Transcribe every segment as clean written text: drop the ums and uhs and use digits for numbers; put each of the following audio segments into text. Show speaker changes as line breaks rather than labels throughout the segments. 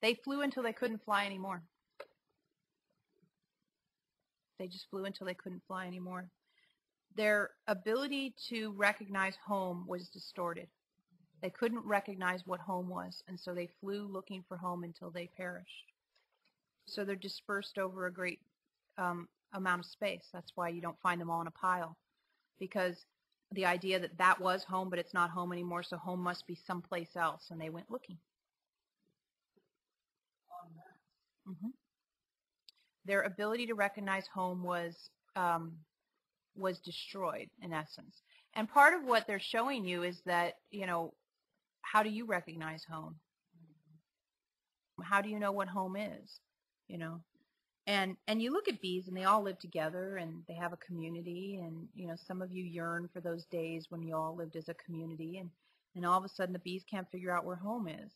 They flew until they couldn't fly anymore. They just flew until they couldn't fly anymore. Their ability to recognize home was distorted. They couldn't recognize what home was, and so they flew looking for home until they perished. So they're dispersed over a great amount of space. That's why you don't find them all in a pile, because the idea that that was home, but it's not home anymore, so home must be someplace else, and they went looking. Mm-hmm. Their ability to recognize home was destroyed, in essence. And part of what they're showing you is that, you know, how do you recognize home? How do you know what home is? You know, and you look at bees, and they all live together, and they have a community, and, you know, some of you yearn for those days when you all lived as a community, and all of a sudden the bees can't figure out where home is.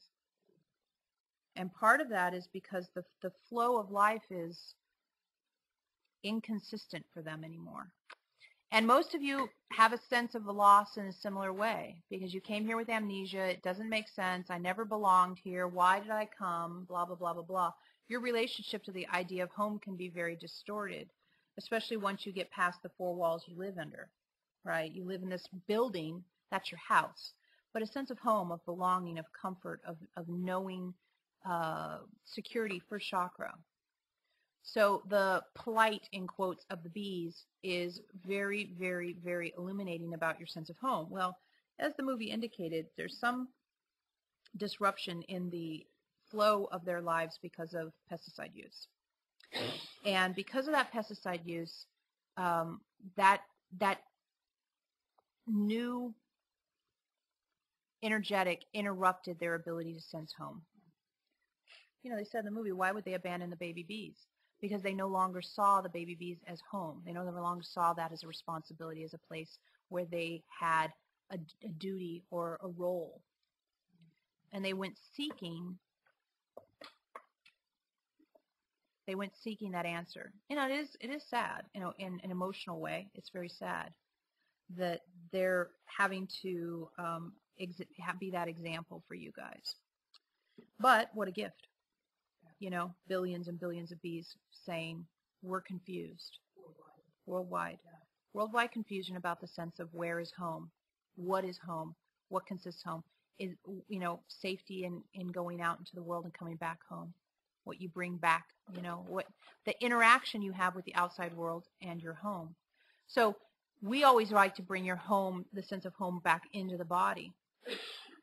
And part of that is because the flow of life is inconsistent for them anymore. And most of you have a sense of the loss in a similar way, because you came here with amnesia. It doesn't make sense. I never belonged here. Why did I come? Blah, blah, blah, blah, blah. Your relationship to the idea of home can be very distorted, especially once you get past the four walls you live under, right? You live in this building. That's your house. But a sense of home, of belonging, of comfort, of knowing security, first chakra. So the plight, in quotes, of the bees is very, very, very illuminating about your sense of home. Well, as the movie indicated, there's some disruption in the flow of their lives because of pesticide use. And because of that pesticide use, that new energetic interrupted their ability to sense home. You know, they said in the movie, why would they abandon the baby bees? Because they no longer saw the baby bees as home. They no longer saw that as a responsibility, as a place where they had a duty or a role. And they went seeking that answer. You know, it is sad, you know, in an emotional way. It's very sad that they're having to be that example for you guys. But what a gift. You know, billions and billions of bees saying, we're confused. Worldwide. Worldwide confusion about the sense of where is home, what is home, what consists home, is, you know, safety in going out into the world and coming back home, what you bring back, you know, what the interaction you have with the outside world and your home. So we always like to bring your home, the sense of home, back into the body.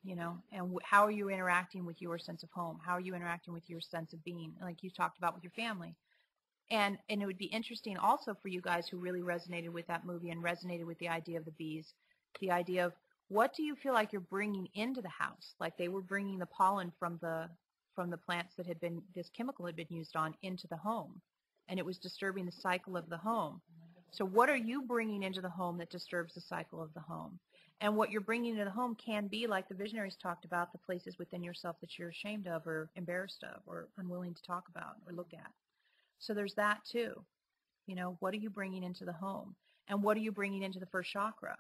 You know, and how are you interacting with your sense of home? How are you interacting with your sense of being, like you talked about with your family? And it would be interesting also for you guys who really resonated with that movie and resonated with the idea of the bees, the idea of what do you feel like you're bringing into the house? Like they were bringing the pollen from the plants that had been, this chemical had been used on, into the home, and it was disturbing the cycle of the home. So what are you bringing into the home that disturbs the cycle of the home? And what you're bringing into the home can be, like the visionaries talked about, the places within yourself that you're ashamed of or embarrassed of or unwilling to talk about or look at. So there's that too. You know, what are you bringing into the home? And what are you bringing into the first chakra?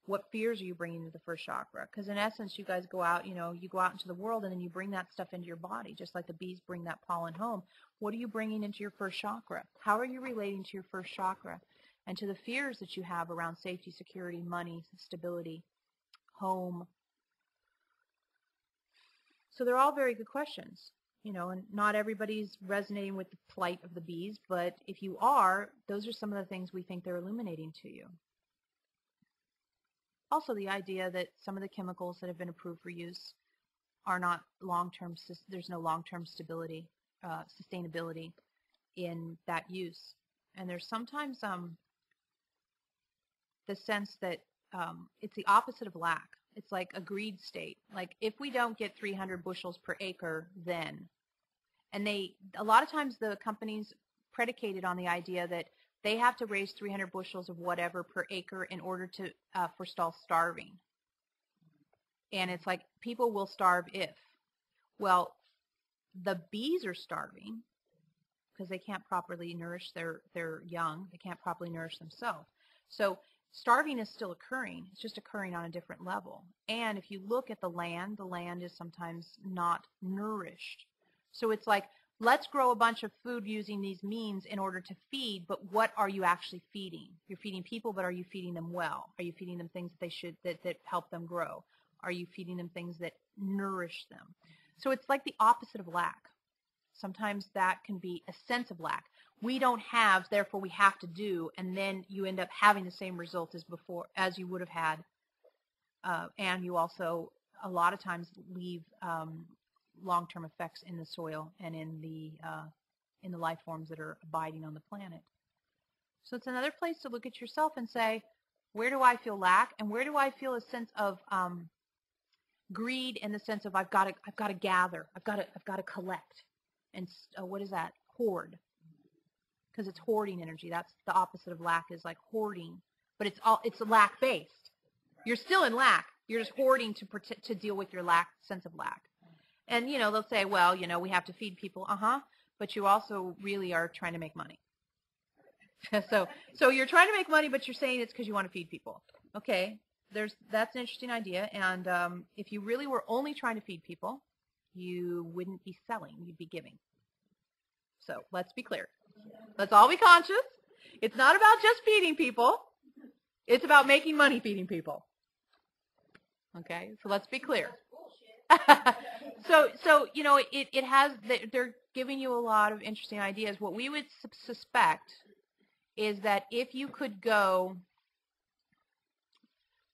What fears are you bringing into the first chakra? Because in essence, you guys go out, you know, you go out into the world and then you bring that stuff into your body, just like the bees bring that pollen home. What are you bringing into your first chakra? How are you relating to your first chakra? And to the fears that you have around safety, security, money, stability, home. So they're all very good questions, you know, and not everybody's resonating with the plight of the bees, but if you are, those are some of the things we think they're illuminating to you. Also the idea that some of the chemicals that have been approved for use are not long-term, there's no long-term stability, sustainability in that use. And there's sometimes the sense that it's the opposite of lack. It's like a greed state. Like if we don't get 300 bushels per acre, then. And a lot of times the companies predicated on the idea that they have to raise 300 bushels of whatever per acre in order to forestall starving. And it's like people will starve if. Well, the bees are starving because they can't properly nourish their young. They can't properly nourish themselves. So starving is still occurring. It's just occurring on a different level. And if you look at the land is sometimes not nourished. So it's like, let's grow a bunch of food using these means in order to feed, but what are you actually feeding? You're feeding people, but are you feeding them well? Are you feeding them things that they should, that help them grow? Are you feeding them things that nourish them? So it's like the opposite of lack. Sometimes that can be a sense of lack. We don't have, therefore we have to do, and then you end up having the same result as before, as you would have had. And you also, a lot of times, leave long-term effects in the soil and in the life forms that are abiding on the planet. So it's another place to look at yourself and say, where do I feel lack, and where do I feel a sense of greed, in the sense of I've got to gather, I've got to collect, and what is that? Hoard, because it's hoarding energy. That's the opposite of lack, is like hoarding, but it's lack based. You're still in lack. You're just hoarding to deal with your sense of lack. And, they'll say, well, we have to feed people. But you also really are trying to make money. So you're trying to make money, but you're saying it's because you want to feed people. Okay, that's an interesting idea. And if you really were only trying to feed people, you wouldn't be selling. You'd be giving. So let's be clear. Let's all be conscious. It's not about just feeding people. It's about making money feeding people. Okay, so let's be clear. So it has, they're giving you a lot of interesting ideas. What we would suspect is that if you could go,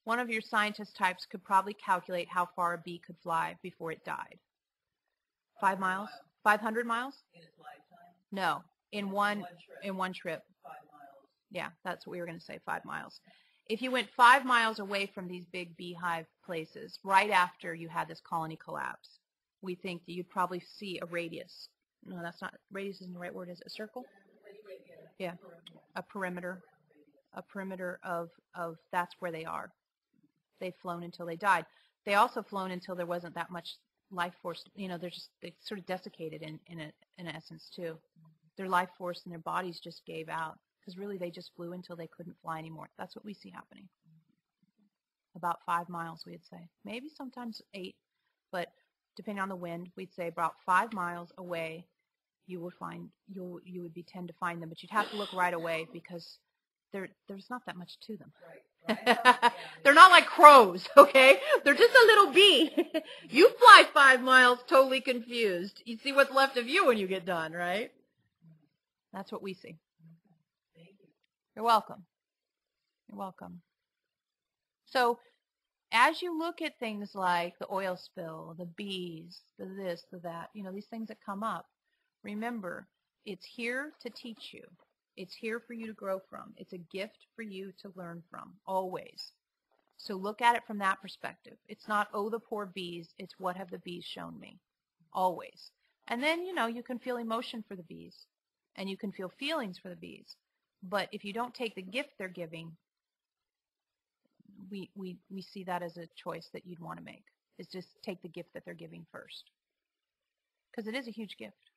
one of your scientist types could probably calculate how far a bee could fly before it died. 5 miles? 500 miles?
In its lifetime?
No, in one trip.
5 miles.
Yeah, that's what we were going to say, 5 miles. If you went 5 miles away from these big beehive places, right after you had this colony collapse, we think that you'd probably see a radius. No, that's not, radius isn't the right word, is it? A circle? Yeah, a perimeter of that's where they are. They've flown until they died. They also flown until there wasn't that much life force. They sort of desiccated in essence too. Their life force and their bodies just gave out. Because really they just flew until they couldn't fly anymore. That's what we see happening. About 5 miles, we'd say. Maybe sometimes 8, but depending on the wind, we'd say about 5 miles away, you would tend to find them. But you'd have to look right away, because there's not that much to them. Right. They're not like crows, okay? They're just a little bee. You fly 5 miles totally confused. You see what's left of you when you get done, right? That's what we see. You're welcome. You're welcome. So as you look at things like the oil spill, the bees, the this, the that, these things that come up, remember, it's here to teach you. It's here for you to grow from. It's a gift for you to learn from, always. So look at it from that perspective. It's not, oh, the poor bees. It's, what have the bees shown me? Always. And then, you can feel emotion for the bees, and you can feel feelings for the bees. But if you don't take the gift they're giving, we see that as a choice that you'd want to make, is just take the gift that they're giving first. Because it is a huge gift.